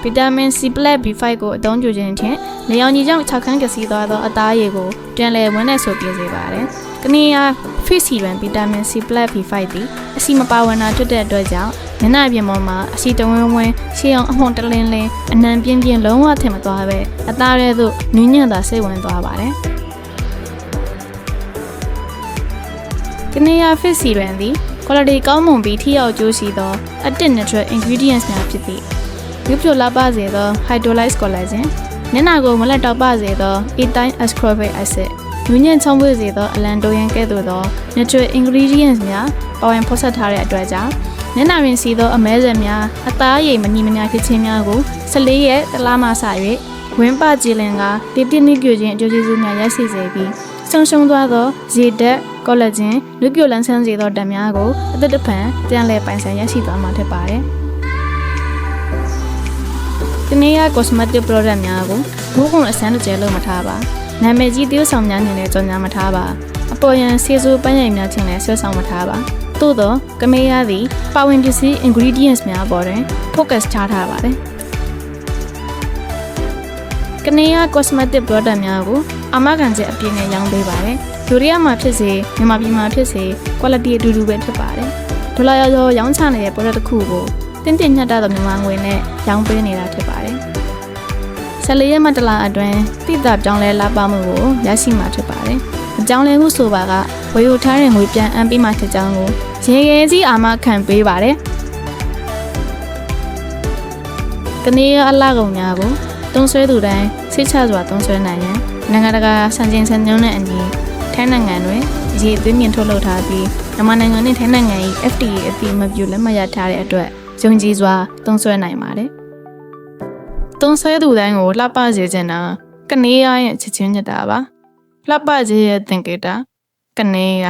ဗီတာမင် C plus B5 ကိုအသုံးပြုခြင်းဖြင့်နေရောင်ခြည်ကြောင့်ခြောက်ခမ်းကစီသွားသောအသားရည်ကိုပြန်လည်ဝင်တဲ့ဆိုပြစေပါတယ်။ကနေ့အား fish စီတွင်ဗီတာမင် C plus B5 သည်အဆီမပါဝင်တာဖြစ်တဲ့အတွက်ကြောင့်မျက်နှာပြင်ပေါ်မှာအဆီတဝင်းဝင်းရှေးအောင်အမွန်တလင်းလင်းအနံပြင်းပြင်းလုံးဝထင်မသွားပဲအသားရဲသို့နူးညံ့သာစိတ်ဝင်သွားပါတယ်။ကနေ့အား fish စီတွင်သည် quality ကောင်းမွန်ပြီးထိရောက်ကျိုးရှိသော active natural ingredients များဖြစ်သည့်ရုပ်ဖြိုလှပစေသော hydrolyzed collagen မျက်နှာကိုမလက်တောက်ပစေသော ethyl ascorbic acid နူးညံ့ချုံးပွေစေသောအလန်တိုယန်ကဲ့သို့သော natural ingredients များပါဝင်ဖော်ဆက်ထားတဲ့အတွက်ကြောင့်မျက်နှာတွင်စီသောအမဲစက်များအသားရည်မညီမမျှဖြစ်ခြင်းများကို14ရက်တစ်လမှစ၍ဝင်းပကြည်လင်ကတည်တည်နှိပြုခြင်းအကျိုးကျေးဇူးများရရှိစေပြီးဆုံးရှုံးသွားသောရေဓာတ်ကောလာဂျင်လူပြိုလန်းဆန်းစေသောဓာတ်များကိုအသက်တဖန်ပြန်လည်ပိုင်ဆိုင်ရရှိသွားမှာဖြစ်ပါတယ်။ဒီနေ့က cosmetic product များကိုဘိုးကုံအစမ်းတစ်ကျဲလုံးမထားပါ။နာမည်ကြီးတရုပ်ဆောင်များအနေနဲ့ကြော်ညာမထားပါ။အပေါ်ယံဆေးဆိုးပန်းရိုင်များချင်းလည်းဆွဲဆောင်မထားပါ။သို့သောကမေးရသည်ပါဝင်ပစ္စည်း ingredients များပေါ်တွင် focus ထားပါတယ်။ကနေ့က cosmetic product များကိုအာမခံချက်အပြည့်နဲ့ရောင်းပေးပါတယ်။ဒိုရီယာမှာဖြစ်စေမြန်မာပြည်မှာဖြစ်စေ quality အတူတူပဲဖြစ်ပါတယ်။ဒေါ်လာရောရောင်းချနေတဲ့ product တစ်ခုကိုတင်းတင်းညှက်တဲ့မြန်မာငွေနဲ့ရောင်းပေးနေတာဖြစ်ပါတယ်။14ရက်မှတစ်လအတွင်းတိကျပြောင်းလဲလာပမှုကိုရရှိမှာဖြစ်ပါတယ်။အကြောင်းလဲမှုဆိုပါကဝယ်ယူထားတဲ့ငွေပြန်အမ်းပေးမှဖြစ်ကြောင်းကိုရေခဲကြီးအာမခံပေးပါတယ်။ကနေ့အလှကုန်များကိုသုံးဆွဲသူတိုင်းစိတ်ချစွာသုံးဆွဲနိုင်ရန်နိုင်ငံတကာစံချိန်စံညွှန်းနဲ့အညီထိုင်းနိုင်ငံတွင်ရေသွင်းမြင့်ထုတ်လုပ်ထားပြီးမြန်မာနိုင်ငံနဲ့ထိုင်းနိုင်ငံ၏ FDA အသိအမှတ်ပြုလက်မှတ်ရထားတဲ့အတွက်ယုံကြည်စွာသုံးဆွဲနိုင်ပါတယ်။သုံးဆွဲသူတိုင်းကိုလှပစေချင်တာကနေရရဲ့ချစ်ချင်းမြတ်တာပါ။လှပခြင်းရဲ့သင်္ကေတကနေရ